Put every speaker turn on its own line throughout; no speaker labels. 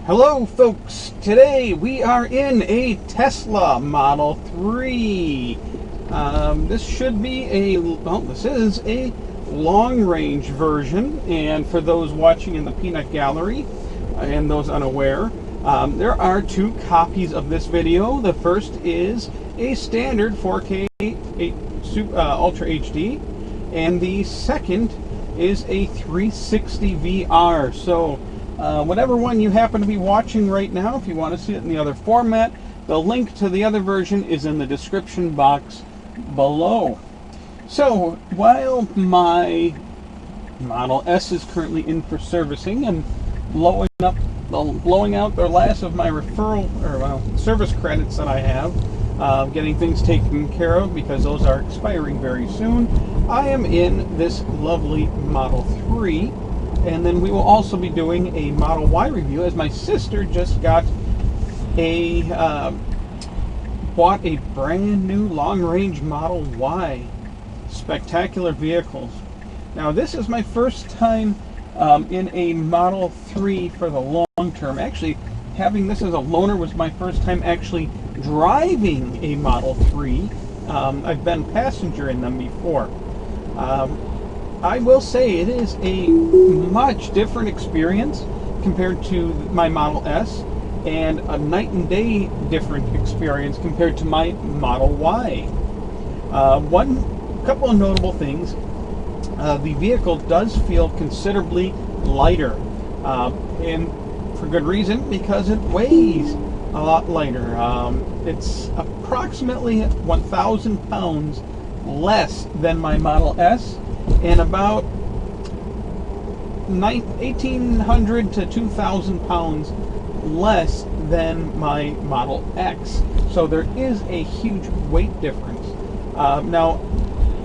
Hello folks, today we are in a Tesla Model 3. This is a long-range version, and for those watching in the peanut gallery and those unaware, there are two copies of this video. The first is a standard 4K Ultra HD, and the second is a 360 VR. So whatever one you happen to be watching right now, if you want to see it in the other format, the link to the other version is in the description box below. So while my Model S is currently in for servicing and blowing out the last of my service credits that I have, getting things taken care of because those are expiring very soon, I am in this lovely Model 3. And then we will also be doing a Model Y review, as my sister just bought a brand new long-range Model Y. Spectacular vehicles. Now this is my first time in a Model 3 for the long term. Actually, having this as a loaner was my first time actually driving a Model 3. I've been passenger in them before. I will say it is a much different experience compared to my Model S, and a night and day different experience compared to my Model Y. Couple of notable things. The vehicle does feel considerably lighter, and for good reason, because it weighs a lot lighter. It's approximately 1,000 pounds less than my Model S, and about 1,800 to 2,000 pounds less than my Model X. So there is a huge weight difference. Now,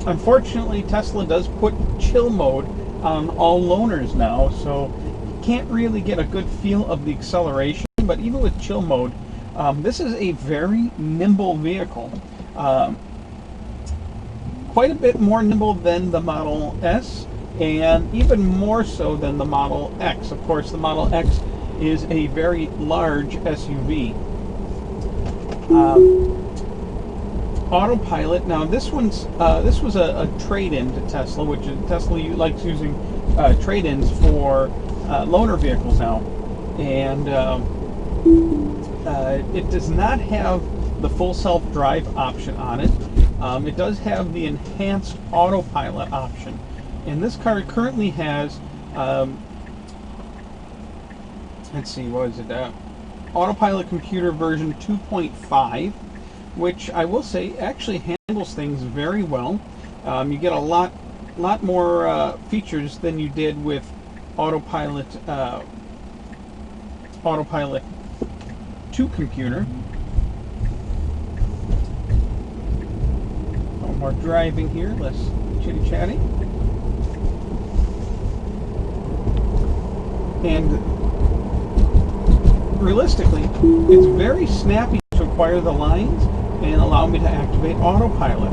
unfortunately, Tesla does put chill mode on all loaners now, so you can't really get a good feel of the acceleration. But even with chill mode, this is a very nimble vehicle. Quite a bit more nimble than the Model S, and even more so than the Model X. Of course, the Model X is a very large SUV. Autopilot. Now, this was a trade-in to Tesla, which Tesla likes using trade-ins for loaner vehicles now, and it does not have the full self-drive option on it. It does have the enhanced autopilot option, and this car currently has, let's see, what is it? Autopilot computer version 2.5, which I will say actually handles things very well. You get a lot more features than you did with Autopilot 2 computer. More driving here, less chitty chatty, and realistically, it's very snappy to acquire the lines and allow me to activate autopilot.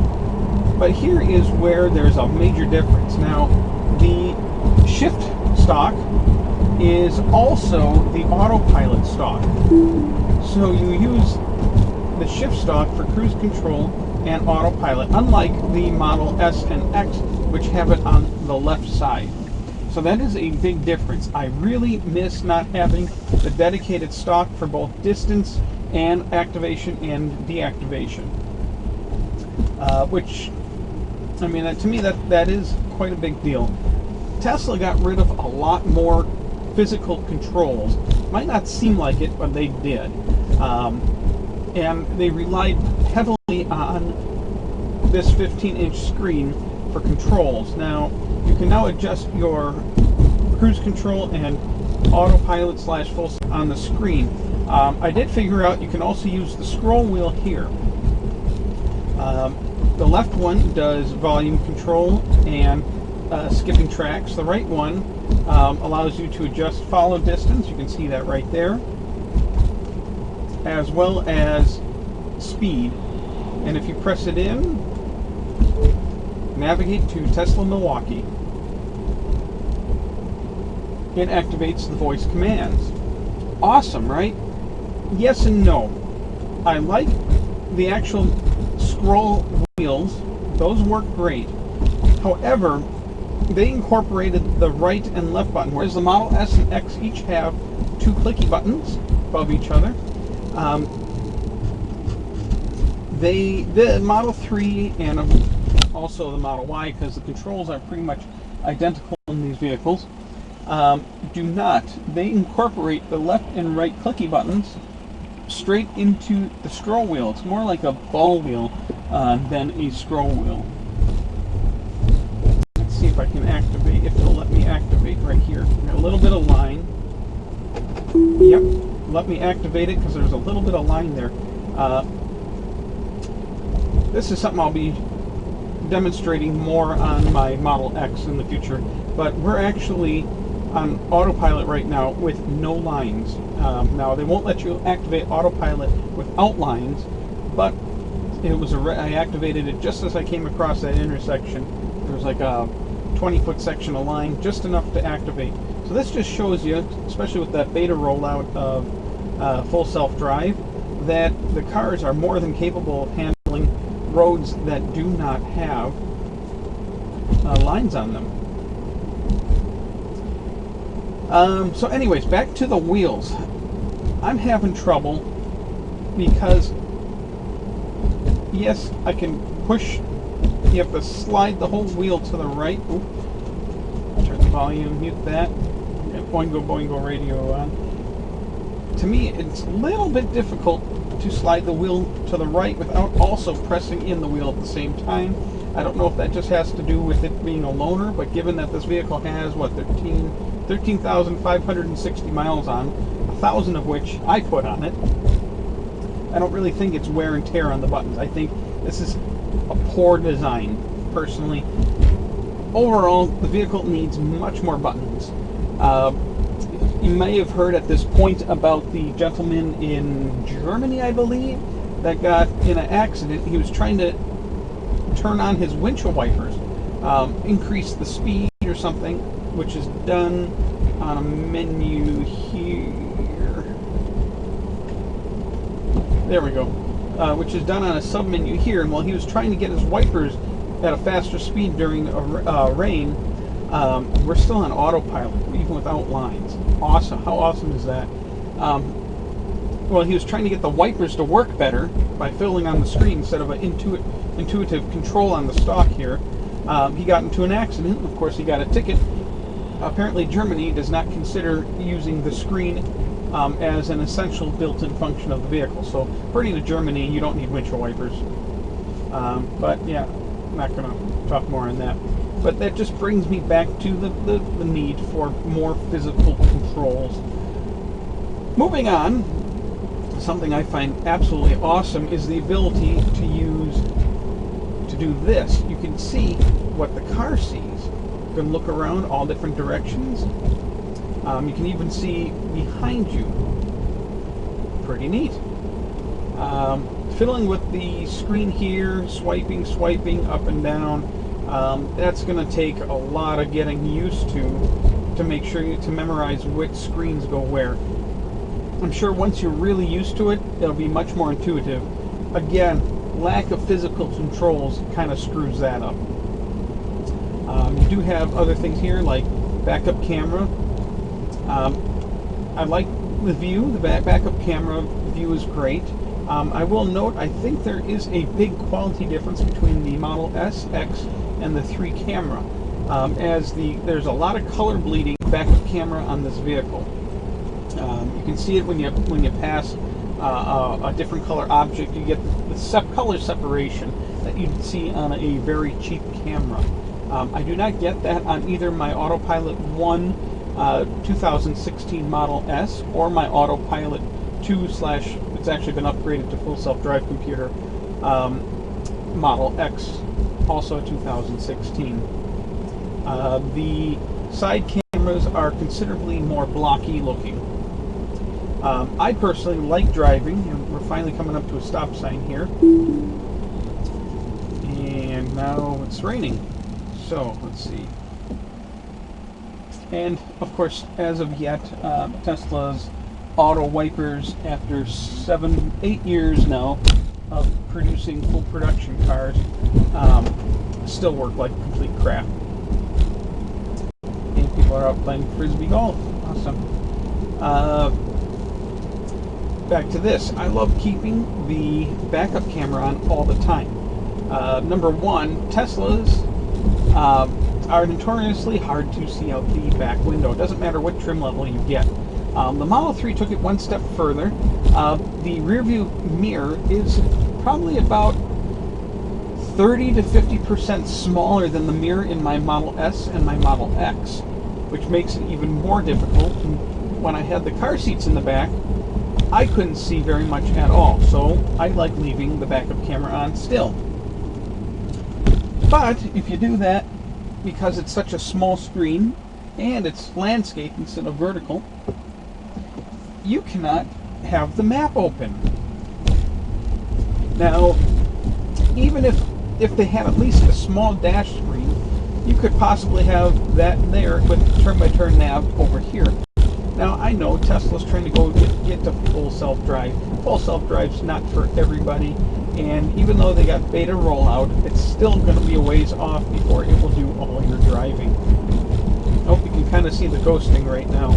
But here is where there's a major difference. Now, the shift stock is also the autopilot stock, so you use the shift stock for cruise control and autopilot, unlike the Model S and X, which have it on the left side. So that is a big difference. I really miss not having the dedicated stock for both distance and activation and deactivation. Which, I mean, to me, that is quite a big deal. Tesla got rid of a lot more physical controls. Might not seem like it, but they did. And they relied heavily on this 15-inch screen for controls. Now, you can now adjust your cruise control and autopilot / full on the screen. I did figure out you can also use the scroll wheel here. The left one does volume control and skipping tracks. The right one allows you to adjust follow distance. You can see that right there, as well as speed. And if you press it in, navigate to Tesla Milwaukee, it activates the voice commands. awesome, right? Yes and no. I like the actual scroll wheels. Those work great. However, they incorporated the right and left button, whereas the Model S and X each have two clicky buttons above each other. The Model 3 and also the Model Y, because the controls are pretty much identical in these vehicles, do not. They incorporate the left and right clicky buttons straight into the scroll wheel. It's more like a ball wheel than a scroll wheel. Let's see if I can activate, if it'll let me activate right here. Got a little bit of line. Yep, let me activate it because there's a little bit of line there. This is something I'll be demonstrating more on my Model X in the future, but we're actually on autopilot right now with no lines. Now they won't let you activate autopilot without lines, but it was I activated it just as I came across that intersection. There was like a 20-foot section of line, just enough to activate. So this just shows you, especially with that beta rollout of full self-drive, that the cars are more than capable of handling roads that do not have lines on them. So anyways, back to the wheels. I'm having trouble because, yes, I can push. You have to slide the whole wheel to the right. Oop. Turn the volume, mute that. Boingo boingo radio on. To me, it's a little bit difficult to slide the wheel to the right without also pressing in the wheel at the same time. I don't know if that just has to do with it being a loaner, but given that this vehicle has, what, 13,560 miles on, 1,000 of which I put on it, I don't really think it's wear and tear on the buttons. I think this is a poor design, personally. Overall, the vehicle needs much more buttons. You may have heard at this point about the gentleman in Germany, I believe, that got in an accident. He was trying to turn on his windshield wipers, increase the speed or something, which is done on a menu here. There we go. Which is done on a sub-menu here. And while he was trying to get his wipers at a faster speed during rain, we're still on autopilot, even without lines. Awesome. How awesome is that? Well, he was trying to get the wipers to work better by filling on the screen instead of an intuitive control on the stalk here. He got into an accident. Of course, he got a ticket. Apparently, Germany does not consider using the screen as an essential built-in function of the vehicle. So, according to Germany, you don't need windshield wipers. But yeah, I'm not going to talk more on that. But that just brings me back to the need for more physical controls. Moving on, something I find absolutely awesome is the ability to do this. You can see what the car sees. You can look around all different directions. You can even see behind you. Pretty neat. Fiddling with the screen here, swiping up and down. That's going to take a lot of getting used to make sure to memorize which screens go where. I'm sure once you're really used to it, it'll be much more intuitive. Again, lack of physical controls kind of screws that up. You do have other things here like backup camera. I like the view. The backup camera view is great. I will note, I think there is a big quality difference between the Model S, X, and the 3 camera. There's a lot of color bleeding backup camera on this vehicle. You can see it when you pass a different color object. You get the color separation that you'd see on a very cheap camera. I do not get that on either my Autopilot 1 2016 Model S or my Autopilot 2 / it's actually been upgraded to full self-drive computer Model X, also 2016. The side cameras are considerably more blocky looking. I personally like driving, and we're finally coming up to a stop sign here. And now it's raining. So, let's see. And, of course, as of yet, Tesla's auto wipers after 8 years now of producing full production cars still work like complete crap. And people are out playing frisbee golf. Awesome. Back to this. I love keeping the backup camera on all the time. Number one, Teslas are notoriously hard to see out the back window. It doesn't matter what trim level you get. The Model 3 took it one step further. The rear view mirror is probably about 30 to 50% smaller than the mirror in my Model S and my Model X, which makes it even more difficult. When I had the car seats in the back, I couldn't see very much at all, so I like leaving the backup camera on still. But if you do that, because it's such a small screen and it's landscape instead of vertical, you cannot have the map open. Now, even if they had at least a small dash screen, you could possibly have that there with turn-by-turn nav over here. Now, I know Tesla's trying to go get to full self-drive. Full self-drive's not for everybody, and even though they got beta rollout, it's still going to be a ways off before it will do all your driving. I hope you can kind of see the ghosting right now.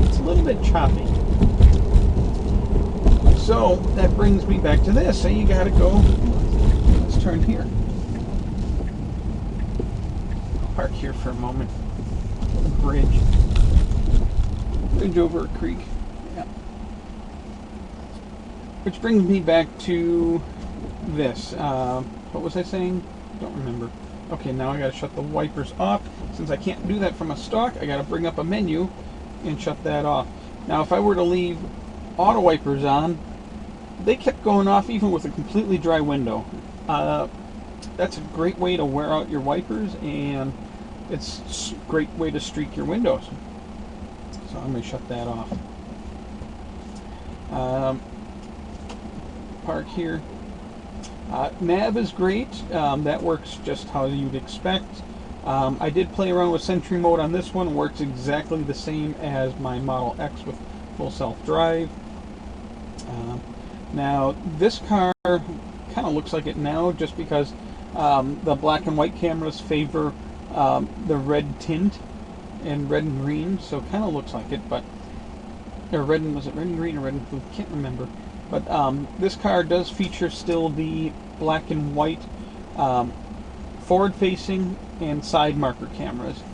It's a little bit choppy. So, that brings me back to this. So you got to go, let's turn here. I'll park here for a moment. Bridge over a creek. Yeah. Which brings me back to this. What was I saying? Don't remember. Okay, now I gotta shut the wipers off. Since I can't do that from a stock, I gotta bring up a menu and shut that off. Now, if I were to leave auto wipers on, they kept going off even with a completely dry window. That's a great way to wear out your wipers, and it's a great way to streak your windows. So I'm going to shut that off. Park here. Nav is great. That works just how you'd expect. I did play around with Sentry mode on this one. Works exactly the same as my Model X with full self-drive. Now, this car kind of looks like it now just because the black and white cameras favor the red tint and red and green, so it kind of looks like it, but was it red and green or red and blue? Can't remember. But this car does feature still the black and white forward-facing and side marker cameras.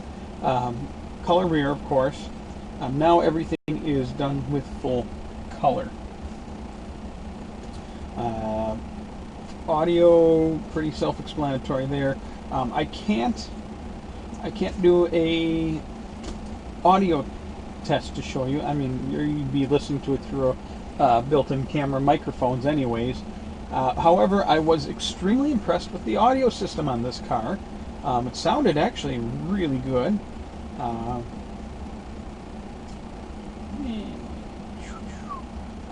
Color rear, of course. Now everything is done with full color. Audio, pretty self-explanatory there. I can't do a audio test to show you. I mean, you'd be listening to it through a built-in camera microphones anyways. However, I was extremely impressed with the audio system on this car. It sounded actually really good.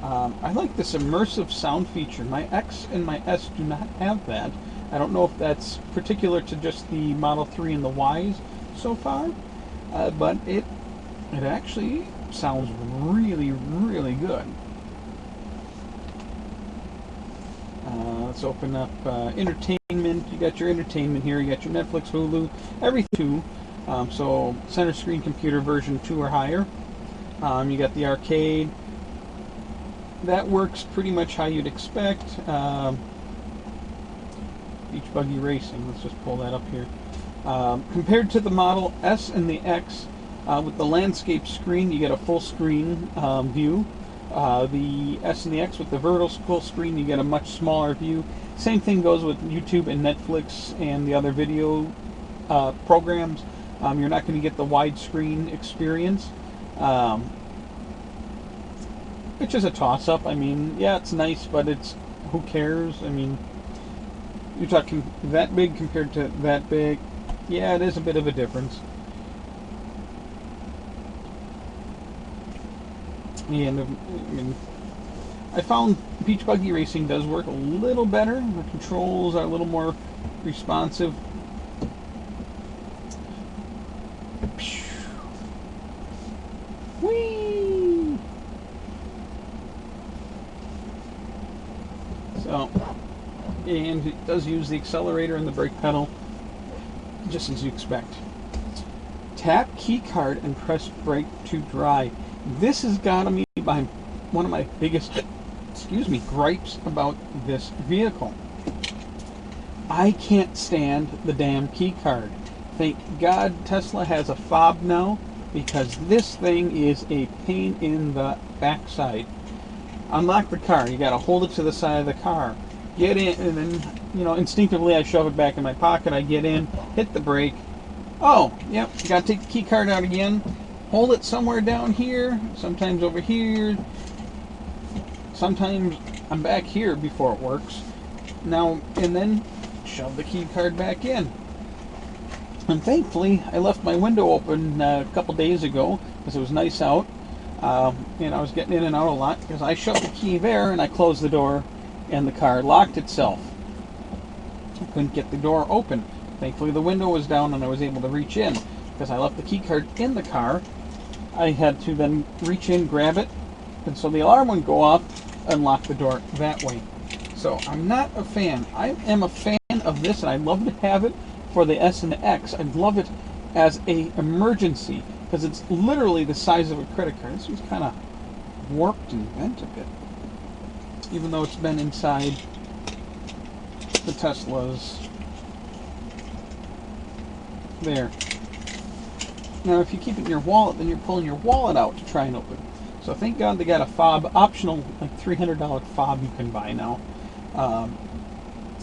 I like this immersive sound feature. My X and my S do not have that. I don't know if that's particular to just the Model 3 and the Ys so far, but it actually sounds really, really good. Let's open up entertainment. You got your entertainment here. You got your Netflix, Hulu, everything. So center screen computer version 2 or higher. You got the arcade. That works pretty much how you'd expect. Beach Buggy Racing. Let's just pull that up here. Compared to the Model S and the X, with the landscape screen, you get a full screen view. The S and the X with the vertical screen, you get a much smaller view. Same thing goes with YouTube and Netflix and the other video programs. You're not going to get the widescreen experience, which is a toss-up. I mean, yeah, it's nice, but it's, who cares? I mean, you're talking that big compared to that big. Yeah, it is a bit of a difference. And I mean, I found Beach Buggy Racing does work a little better. The controls are a little more responsive. Whee! So, and it does use the accelerator and the brake pedal, just as you expect. Tap key card and press brake to dry. This has got to be one of my biggest, gripes about this vehicle. I can't stand the damn key card. Thank God Tesla has a fob now, because this thing is a pain in the backside. Unlock the car. You got to hold it to the side of the car. Get in, and then, instinctively I shove it back in my pocket. I get in, hit the brake. Oh, yep, you got to take the key card out again. Hold it somewhere down here, sometimes over here. Sometimes I'm back here before it works. Now, and then shove the key card back in. And thankfully, I left my window open a couple days ago because it was nice out. And I was getting in and out a lot because I shoved the key there and I closed the door and the car locked itself. I couldn't get the door open. Thankfully, the window was down and I was able to reach in. Because I left the key card in the car, I had to then reach in, grab it, and so the alarm would go off, unlock the door that way. So I'm not a fan. I am a fan of this, and I'd love to have it for the S and the X. I'd love it as a emergency, because it's literally the size of a credit card. This was kind of warped and bent a bit, even though it's been inside the Teslas. There. Now, if you keep it in your wallet, then you're pulling your wallet out to try and open it. So thank God they got a fob, optional, like $300 fob you can buy now.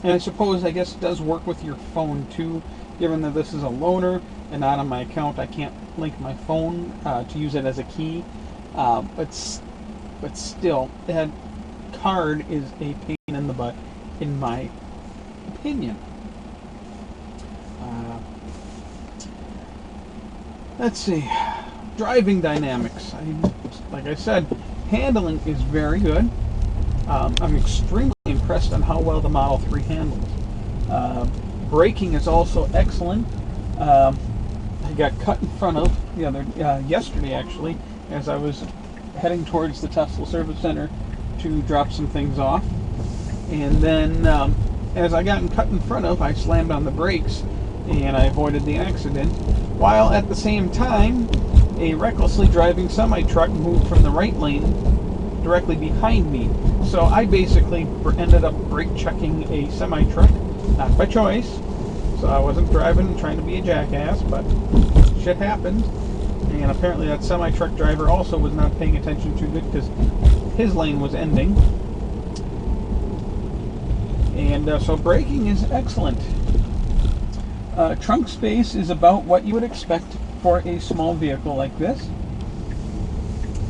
And I suppose, I guess it does work with your phone too, given that this is a loaner and not on my account. I can't link my phone to use it as a key. But still, that card is a pain in the butt, in my opinion. Let's see. Driving dynamics. Like I said, handling is very good. I'm extremely impressed on how well the Model 3 handles. Braking is also excellent. I got cut in front of yesterday, actually, as I was heading towards the Tesla Service Center to drop some things off. And then, as I got cut in front of, I slammed on the brakes and I avoided the accident. While at the same time, a recklessly driving semi-truck moved from the right lane directly behind me. So I basically ended up brake checking a semi-truck, not by choice. So I wasn't driving trying to be a jackass, but shit happened. And apparently that semi-truck driver also was not paying attention too good because his lane was ending. And so braking is excellent. Trunk space is about what you would expect for a small vehicle like this.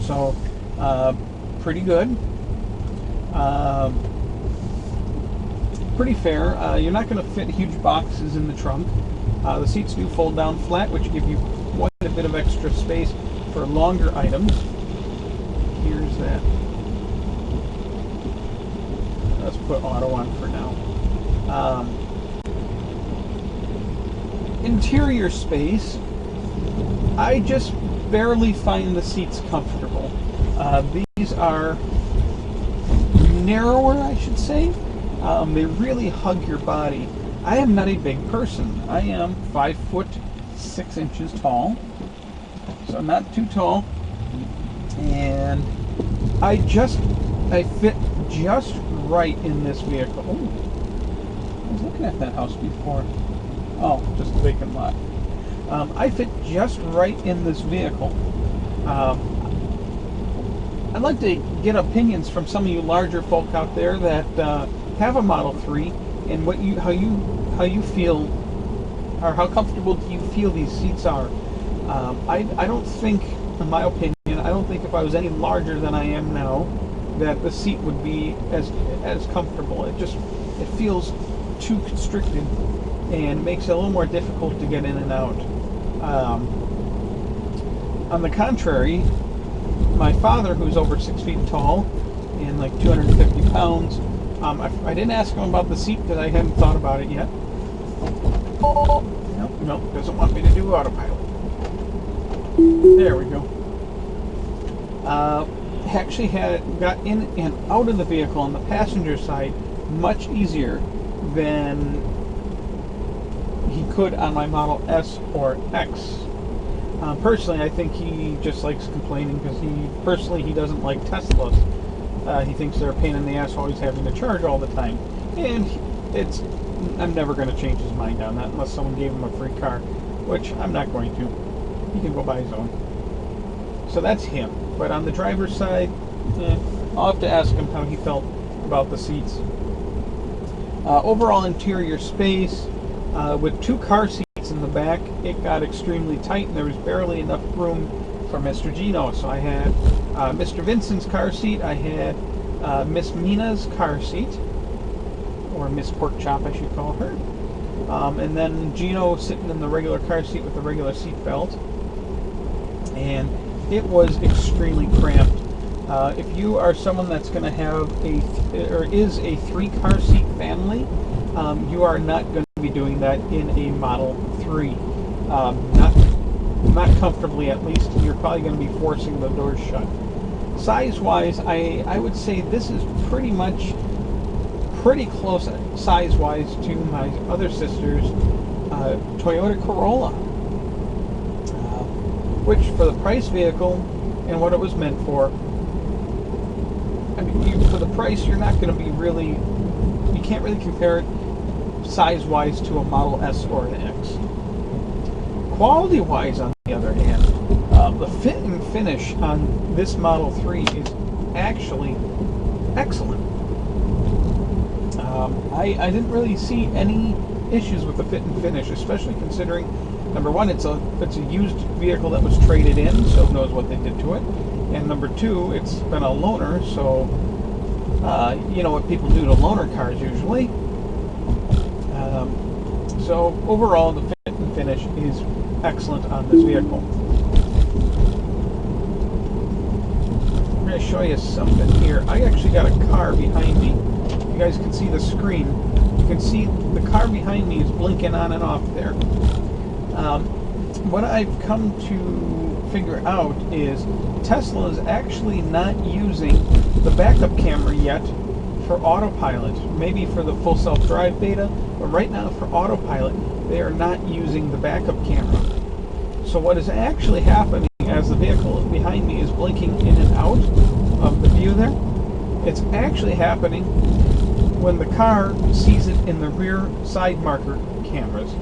So, pretty good. Pretty fair. You're not going to fit huge boxes in the trunk. The seats do fold down flat, which give you quite a bit of extra space for longer items. Here's that. Let's put auto on for now. Interior space, I just barely find the seats comfortable. These are narrower, I should say. They really hug your body. I am not a big person. I am 5'6" tall, so I'm not too tall, and I fit just right in this vehicle. Ooh, I was looking at that house before. Oh, just a vacant lot. I fit just right in this vehicle. I'd like to get opinions from some of you larger folk out there that have a Model 3, and how you feel, or how comfortable do you feel these seats are. I don't think, in my opinion, I don't think if I was any larger than I am now, that the seat would be as comfortable. It feels too constricted and makes it a little more difficult to get in and out. On the contrary, my father, who's over 6 feet tall and like 250 pounds, I didn't ask him about the seat because I hadn't thought about it yet. Nope, doesn't want me to do autopilot. There we go. Actually got in and out of the vehicle on the passenger side much easier than he could on my Model S or X. Personally, I think he just likes complaining because he doesn't like Teslas. He thinks they're a pain in the ass, always having to charge all the time. And I'm never going to change his mind on that unless someone gave him a free car, which I'm not going to. He can go buy his own. So that's him. But on the driver's side, I'll have to ask him how he felt about the seats. Overall interior space, with 2 car seats in the back, it got extremely tight and there was barely enough room for Mr. Gino. So I had Mr. Vincent's car seat, I had Miss Mina's car seat, or Miss Pork Chop I should call her, and then Gino sitting in the regular car seat with the regular seat belt, and it was extremely cramped. If you are someone that's going to have is a 3-car seat family, you are not going to be doing that in a Model 3. Not comfortably, at least. You're probably going to be forcing the doors shut. Size-wise, I would say this is pretty close size-wise to my other sister's Toyota Corolla, which for the price vehicle and what it was meant for, I mean, for the price, you're not going to be you can't really compare it size-wise to a Model S or an X. Quality-wise, on the other hand, the fit and finish on this Model 3 is actually excellent. I didn't really see any issues with the fit and finish, especially considering, number one, it's a used vehicle that was traded in, so who knows what they did to it. And number two, it's been a loaner, so you know what people do to loaner cars usually. So overall, the fit and finish is excellent on this vehicle. I'm going to show you something here. I actually got a car behind me. You guys can see the screen. You can see the car behind me is blinking on and off there. What I've come to figure out is Tesla is actually not using the backup camera yet for Autopilot. Maybe for the full self-drive beta, but right now for Autopilot, they are not using the backup camera. So what is actually happening as the vehicle behind me is blinking in and out of the view there, it's actually happening when the car sees it in the rear side marker cameras.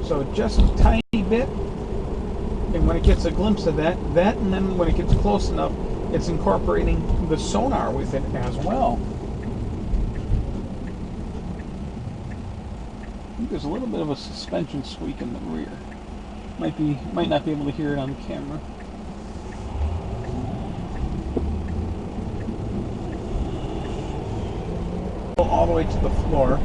So just a tiny bit, and when it gets a glimpse of that, and then when it gets close enough, it's incorporating the sonar with it as well. I think there's a little bit of a suspension squeak in the rear. Might not be able to hear it on the camera. All the way to the floor.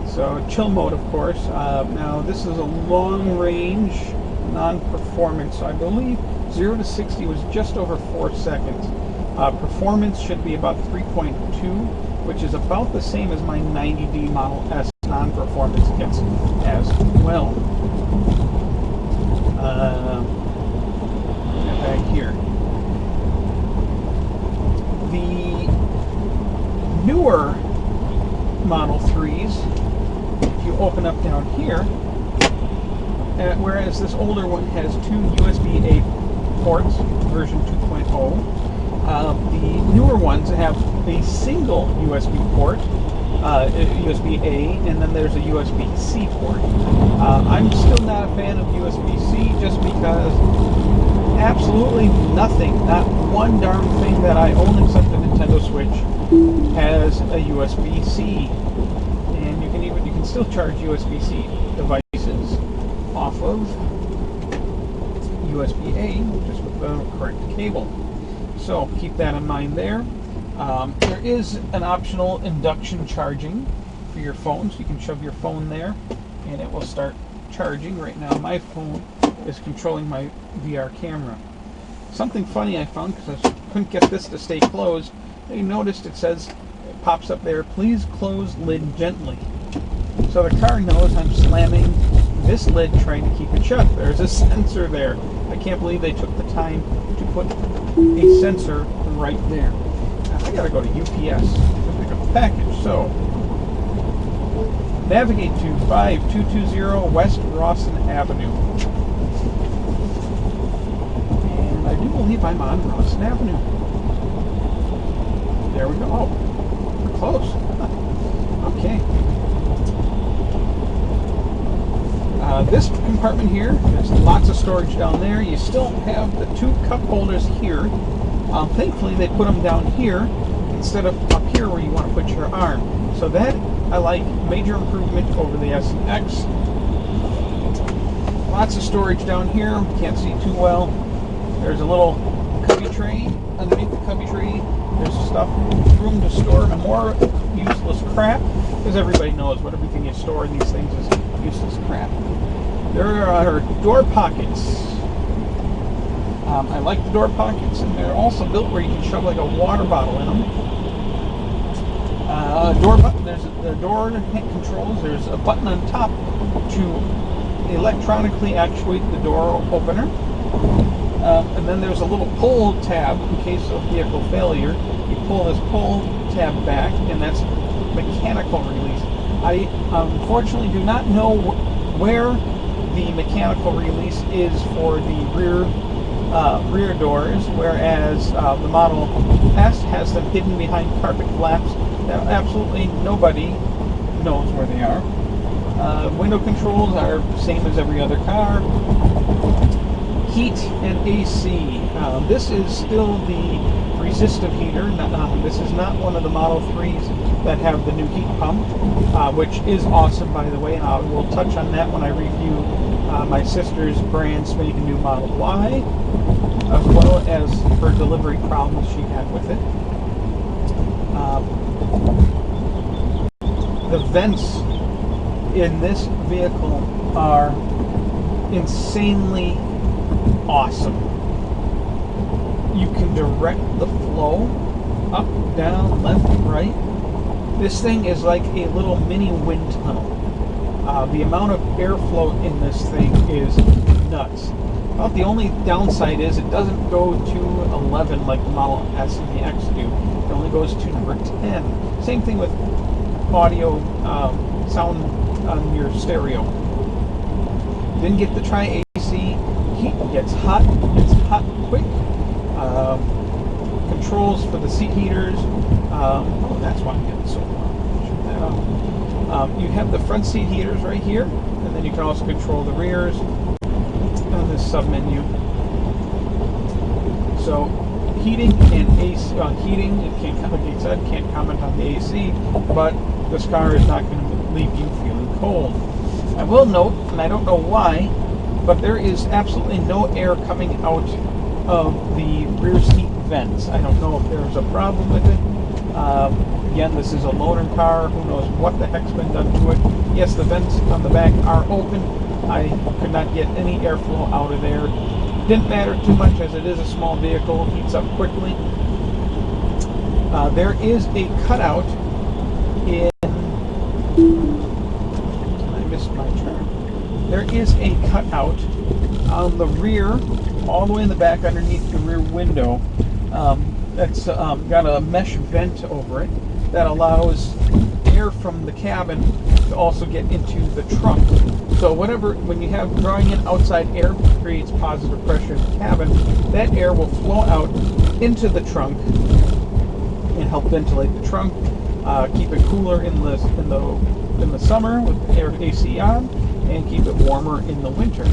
So chill mode, of course. Now this is a long range, non-performance. So I believe 0 to 60 was just over 4 seconds. Performance should be about 3.2, which is about the same as my 90D Model S non-performance gets as well. Back here. The newer Model 3s, if you open up down here, whereas this older one has 2 USB-A ports, version 2.0, the newer ones have a single USB port, USB-A, and then there's a USB-C port. I'm still not a fan of USB-C just because absolutely nothing, not one darn thing that I own except the Nintendo Switch has a USB-C. And you can still charge USB-C devices off of USB-A, just with the correct cable. So keep that in mind there. There is an optional induction charging for your phone, so you can shove your phone there and it will start charging. Right now my phone is controlling my VR camera. Something funny I found, because I couldn't get this to stay closed, you noticed it says, it pops up there, please close lid gently. So the car knows I'm slamming this lid trying to keep it shut. There's a sensor there. I can't believe they took the time to put a sensor right there. Now, I gotta go to UPS to pick up a package. So, navigate to 5220 West Rawson Avenue. And I do believe I'm on Rawson Avenue. There we go. Oh, we're close. Okay. This compartment here, there's lots of storage down there. You still have the 2 cup holders here. Thankfully, they put them down here instead of up here where you want to put your arm. So that, I like, major improvement over the S and X. Lots of storage down here. Can't see too well. There's a little cubby tray. Underneath the cubby tray, there's room to store more useless crap, because everybody knows what everything you store in these things is useless crap. There are door pockets. I like the door pockets, and they're also built where you can shove like a water bottle in them. There's the door controls. There's a button on top to electronically actuate the door opener. And then there's a little pull tab in case of vehicle failure. You pull this pull tab back, and that's mechanical release. I unfortunately do not know where the mechanical release is for the rear doors, whereas the Model S has them hidden behind carpet flaps that absolutely nobody knows where they are. Window controls are the same as every other car. Heat and AC. This is still the resistive heater. This is not one of the Model 3s that have the new heat pump, which is awesome, by the way, and I will touch on that when I review my sister's brand spanking new Model Y, as well as her delivery problems she had with it. The vents in this vehicle are insanely awesome. You can direct the flow up, down, left, right. This thing is like a little mini wind tunnel. The amount of airflow in this thing is nuts. About the only downside is it doesn't go to 11 like the Model S and the X do. It only goes to number 10. Same thing with audio, sound on your stereo. Didn't get to try AC. Heat gets hot quick. Controls for the seat heaters. Oh, that's why I'm getting so loud. Shut that off. You have the front seat heaters right here, and then you can also control the rears on this sub-menu. So, heating and AC. Heating, like I said, can't comment on the AC, but this car is not going to leave you feeling cold. I will note, and I don't know why, but there is absolutely no air coming out of the rear seat vents. I don't know if there's a problem with it. Again, this is a loaner car. Who knows what the heck's been done to it. Yes, the vents on the back are open. I could not get any airflow out of there. Didn't matter too much as it is a small vehicle. Heats up quickly. There is a cutout in... I missed my turn. There is a cutout on the rear, all the way in the back underneath the rear window. That's got a mesh vent over it that allows air from the cabin to also get into the trunk. So when you have drawing in outside air creates positive pressure in the cabin, that air will flow out into the trunk and help ventilate the trunk, keep it cooler in the summer with the air AC on, and keep it warmer in the winter.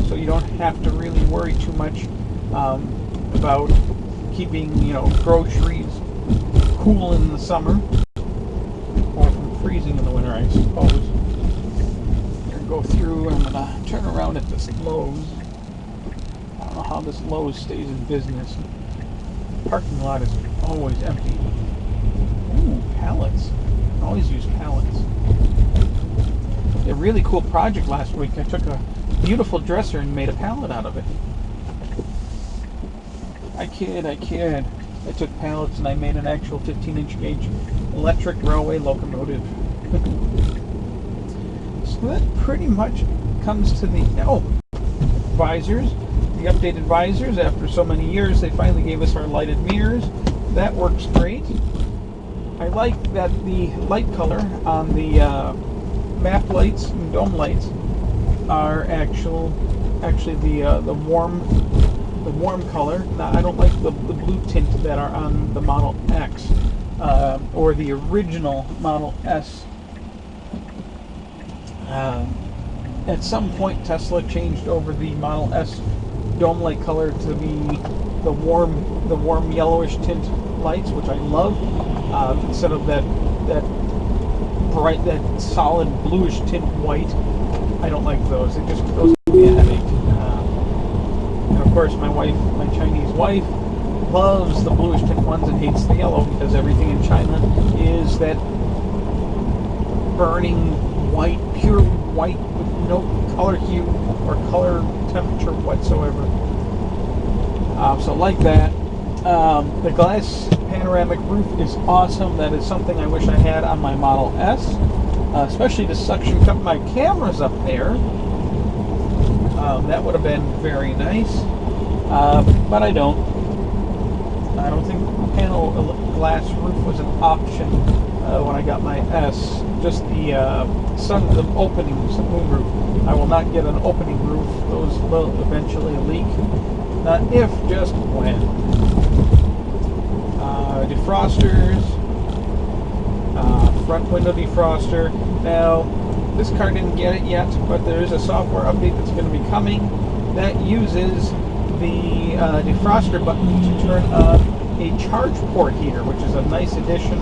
So you don't have to really worry too much about keeping, groceries cool in the summer or from freezing in the winter, I suppose. I'm going to go through, I'm going to turn around at this Lowe's. I don't know how this Lowe's stays in business. The parking lot is always empty. Ooh, pallets. I can always use pallets. A really cool project last week. I took a beautiful dresser and made a pallet out of it. I kid. I took pallets and I made an actual 15-inch gauge electric railway locomotive. So that pretty much comes to the visors, the updated visors, after so many years, they finally gave us our lighted mirrors. That works great. I like that the light color on the map lights and dome lights are actually the warm color. Now, I don't like the blue tint that are on the Model X or the original Model S. At some point, Tesla changed over the Model S dome light color to be the warm yellowish tint lights, which I love, instead of that bright, that solid bluish tint white. I don't like those. It just goes to be a headache. And of course, my Chinese wife, loves the bluish tint ones and hates the yellow, because everything in China is that burning white, pure white with no color hue or color temperature whatsoever. So like that. The glass panoramic roof is awesome. That is something I wish I had on my Model S, especially to suction cup my cameras up there. That would have been very nice, but I don't. I don't think panel glass roof was an option when I got my S. Just the openings, the moonroof. I will not get an opening roof. Those will eventually leak. Not if, just when. Defrosters, front window defroster. Now, this car didn't get it yet, but there is a software update that's going to be coming that uses the defroster button to turn on a charge port heater, which is a nice addition.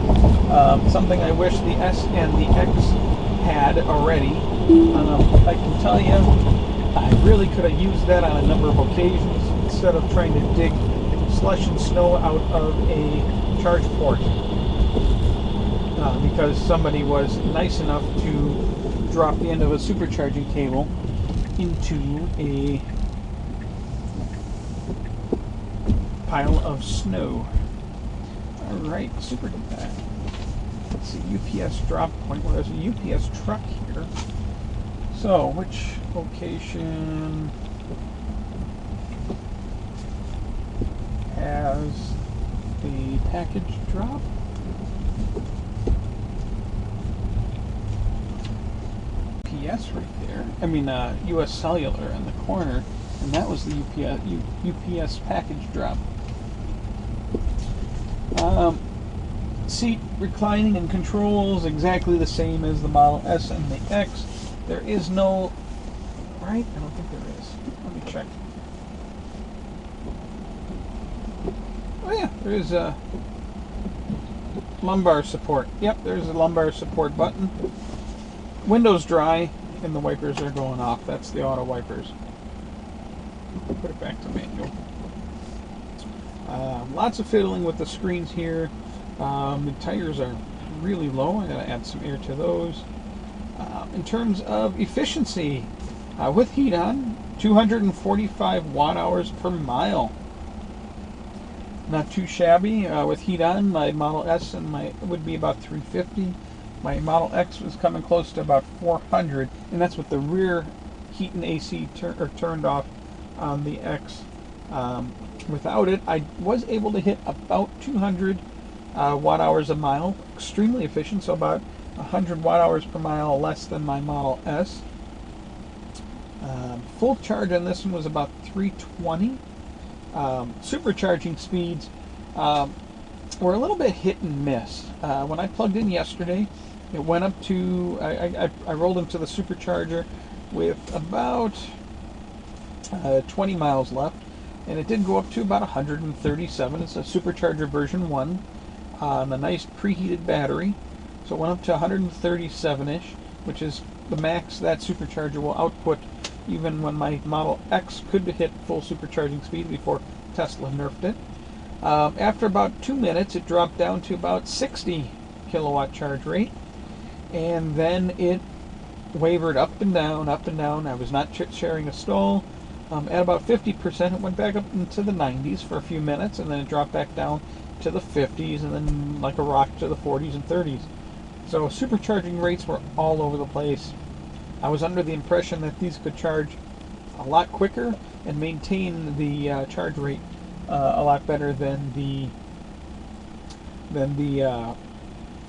Something I wish the S and the X had already. I can tell you, I really could have used that on a number of occasions instead of trying to dig slush and snow out of a charge port, because somebody was nice enough to drop the end of a supercharging cable into a pile of snow. Alright, let's see, UPS drop point. Well, there's a UPS truck here. So, which location has the package drop? UPS right there. I mean, US Cellular in the corner, and that was the UPS package drop. Seat reclining and controls exactly the same as the Model S and the X. There is no, right? I don't think there is. Let me check. Oh yeah, there is a lumbar support. Yep, there's a lumbar support button. Window's dry and the wipers are going off. That's the auto wipers. Put it back to manual. Lots of fiddling with the screens here. The tires are really low. I'm going to add some air to those. In terms of efficiency, with heat on, 245 watt hours per mile. Not too shabby. With heat on, my Model S and would be about 350. My Model X was coming close to about 400, and that's with the rear heat and AC turned off on the X. Without it, I was able to hit about 200 watt hours a mile. Extremely efficient, so about 100 watt hours per mile less than my Model S. Full charge on this one was about 320. Supercharging speeds were a little bit hit and miss. When I plugged in yesterday, it went up to, I rolled into the supercharger with about 20 miles left, and it did go up to about 137. It's a supercharger version 1 on a nice preheated battery. So it went up to 137-ish, which is the max that supercharger will output, even when my Model X could hit full supercharging speed before Tesla nerfed it. After about 2 minutes, it dropped down to about 60 kilowatt charge rate, and then it wavered up and down, up and down. I was not sharing a stall. At about 50%, it went back up into the 90s for a few minutes, and then it dropped back down to the 50s, and then like a rock to the 40s and 30s. So supercharging rates were all over the place.
I was under the impression that these could charge a lot quicker and maintain the charge rate a lot better than the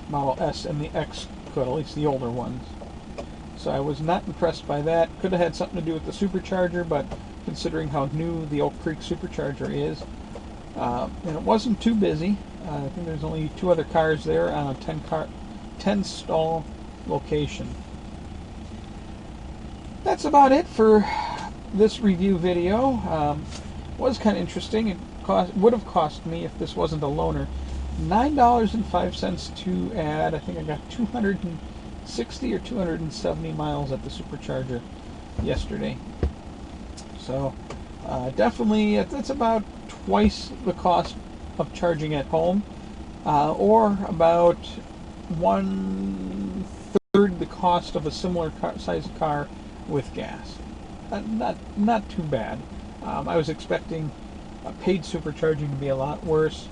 Model S and the X could, at least the older ones. So I was not impressed by that. Could have had something to do with the supercharger, but considering how new the Oak Creek supercharger is, and it wasn't too busy. I think there's only 2 other cars there on a 10 stall location. That's about it for this review video. Was kind of interesting. It would have cost me, if this wasn't a loaner, $9.05 to add. I think I got 260 or 270 miles at the supercharger yesterday. So definitely it's about twice the cost of charging at home, or about 1/3 the cost of a similar size car with gas. Not too bad. I was expecting paid supercharging to be a lot worse.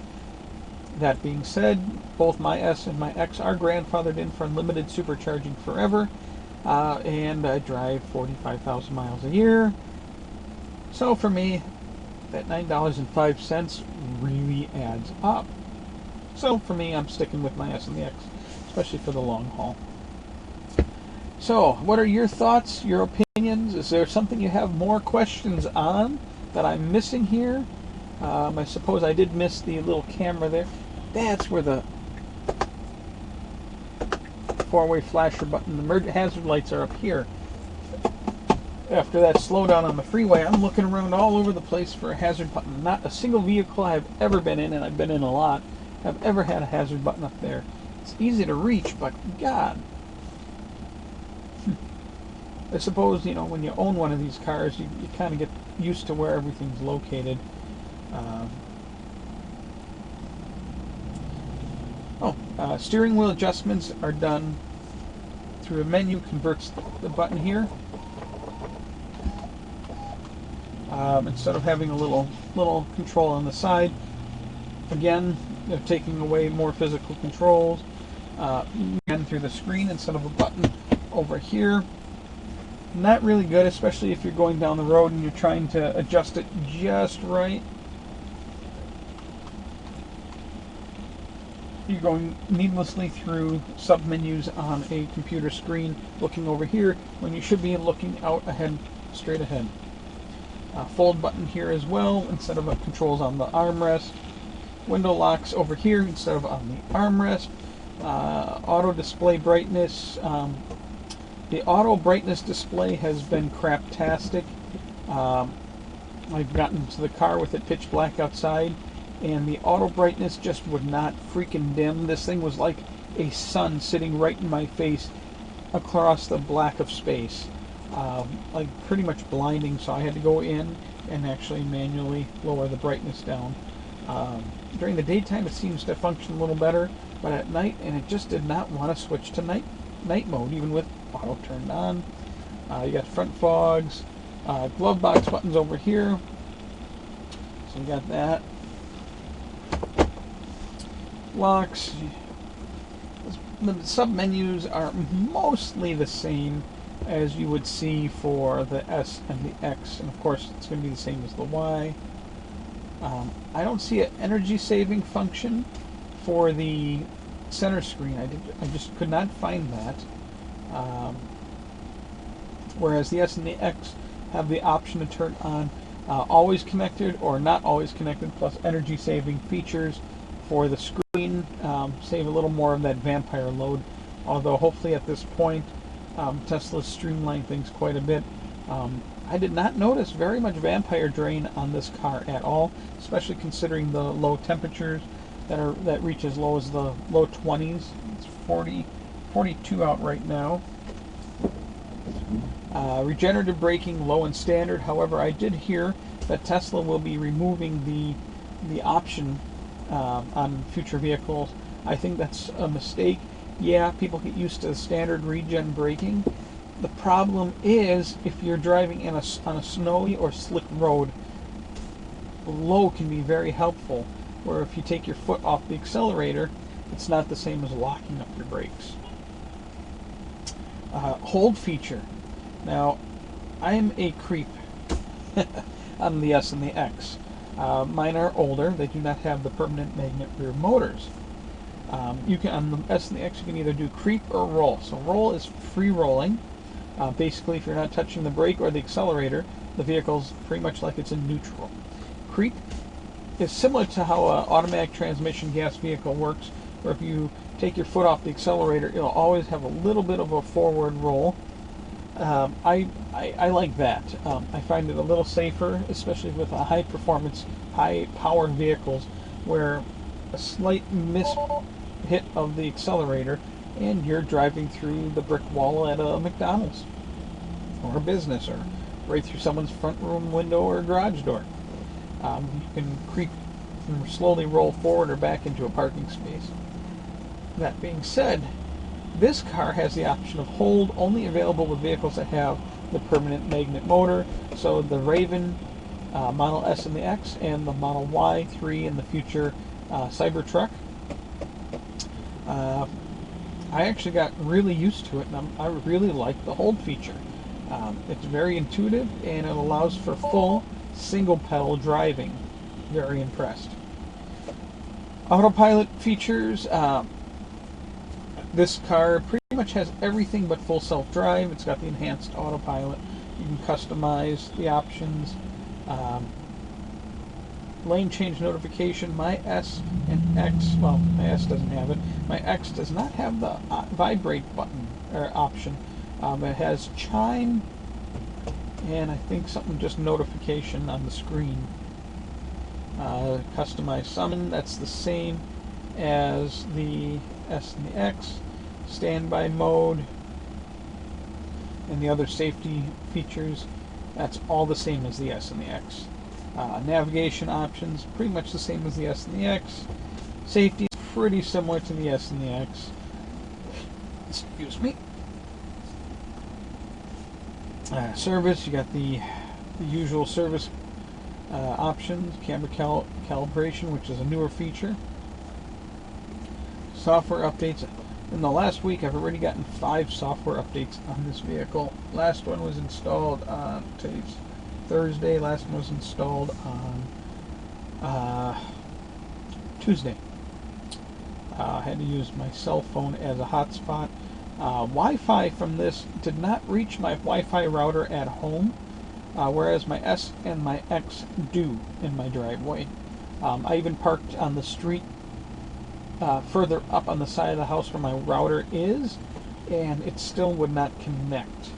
That being said, both my S and my X are grandfathered in for unlimited supercharging forever, and I drive 45,000 miles a year. So for me, that $9.05 really adds up. So for me, I'm sticking with my S and the X, especially for the long haul. So, what are your thoughts, your opinions? Is there something you have more questions on that I'm missing here? I suppose I did miss the little camera there. That's where the 4-way flasher button, the hazard lights are up here. After that slowdown on the freeway, I'm looking around all over the place for a hazard button. Not a single vehicle I've ever been in, and I've been in a lot, have ever had a hazard button up there. It's easy to reach, but God. I suppose, you know, when you own one of these cars, you kind of get used to where everything's located. Steering wheel adjustments are done through a menu, converts the button here. Instead of having a little control on the side. Again, they're taking away more physical controls. Again, through the screen instead of a button over here. Not really good, especially if you're going down the road and you're trying to adjust it just right. You're going needlessly through sub-menus on a computer screen, looking over here when you should be looking out ahead, straight ahead. Fold button here as well, instead of controls on the armrest. Window locks over here instead of on the armrest. Auto display brightness. The auto brightness display has been craptastic. I've gotten to the car with it pitch black outside, and the auto brightness just would not freaking dim. This thing was like a sun sitting right in my face across the black of space. Like pretty much blinding, so I had to go in and actually manually lower the brightness down. During the daytime it seems to function a little better, but at night, and it just did not want to switch to night mode, even with auto turned on. You got front fogs, glove box buttons over here, so you got that. Locks. The sub-menus are mostly the same as you would see for the S and the X, and of course it's going to be the same as the Y. I don't see an energy saving function for the center screen. I just could not find that. Whereas the S and the X have the option to turn on always connected or not always connected, plus energy saving features for the screen, save a little more of that vampire load. Although hopefully at this point Tesla's streamlined things quite a bit. I did not notice very much vampire drain on this car at all, especially considering the low temperatures that reach as low as the low 20s. It's 42 out right now. Regenerative braking, low and standard. However, I did hear that Tesla will be removing the option on future vehicles. I think that's a mistake. Yeah, people get used to the standard regen braking. The problem is if you're driving on a snowy or slick road, low can be very helpful, where if you take your foot off the accelerator, it's not the same as locking up your brakes. Hold feature. Now, I'm a creep on the S and the X. Mine are older. They do not have the permanent magnet rear motors. You can, on the S and the X, you can either do creep or roll. So roll is free rolling. Basically, if you're not touching the brake or the accelerator, the vehicle's pretty much like it's in neutral. Creep is similar to how an automatic transmission gas vehicle works, where if you take your foot off the accelerator, it'll always have a little bit of a forward roll. I like that. I find it a little safer, especially with high performance, high powered vehicles, where a slight miss hit of the accelerator and you're driving through the brick wall at a McDonald's or a business, or right through someone's front room window or garage door. You can creep and slowly roll forward or back into a parking space. That being said, this car has the option of hold, only available with vehicles that have the permanent magnet motor. So the Raven Model S and the X, and the Model Y3 in the future Cybertruck. I actually got really used to it, and I really like the hold feature. It's very intuitive, and it allows for full single pedal driving. Very impressed. Autopilot features. This car pretty much has everything but full self-drive. It's got the enhanced autopilot. You can customize the options. Lane change notification. My S and X, well, my S doesn't have it. My X does not have the vibrate button or option. It has chime and I think something just notification on the screen. Customize summon, that's the same as the S and the X. Standby mode and the other safety features, that's all the same as the S and the X. Navigation options, pretty much the same as the S and the X. Safety is pretty similar to the S and the X. Excuse me. Service, you got the usual service options. Camera calibration, which is a newer feature. Software updates. In the last week, I've already gotten 5 software updates on this vehicle. Last one was installed on today's Thursday. Last one was installed on Tuesday. I had to use my cell phone as a hotspot. Wi-Fi from this did not reach my Wi-Fi router at home, whereas my S and my X do in my driveway. I even parked on the street further up on the side of the house where my router is, and it still would not connect.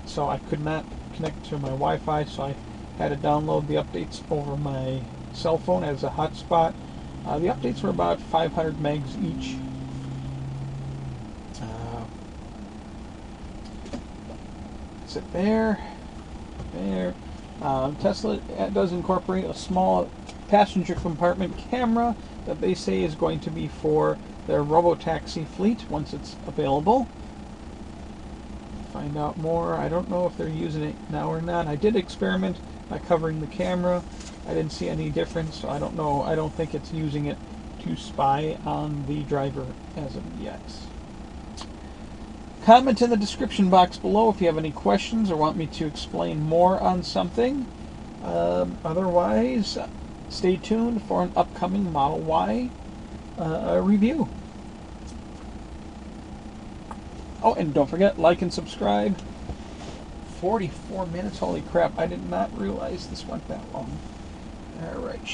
So I could not connect to my Wi-Fi, so I had to download the updates over my cell phone as a hotspot. The updates were about 500 megs each. Sit there. Tesla does incorporate a small passenger compartment camera that they say is going to be for their robotaxi fleet once it's available. Find out more. I don't know if they're using it now or not. I did experiment by covering the camera. I didn't see any difference, so I don't know. I don't think it's using it to spy on the driver as of yet. Comment in the description box below if you have any questions or want me to explain more on something. Otherwise, stay tuned for an upcoming Model Y review. Oh, and don't forget, like and subscribe. 44 minutes, holy crap, I did not realize this went that long. Alright,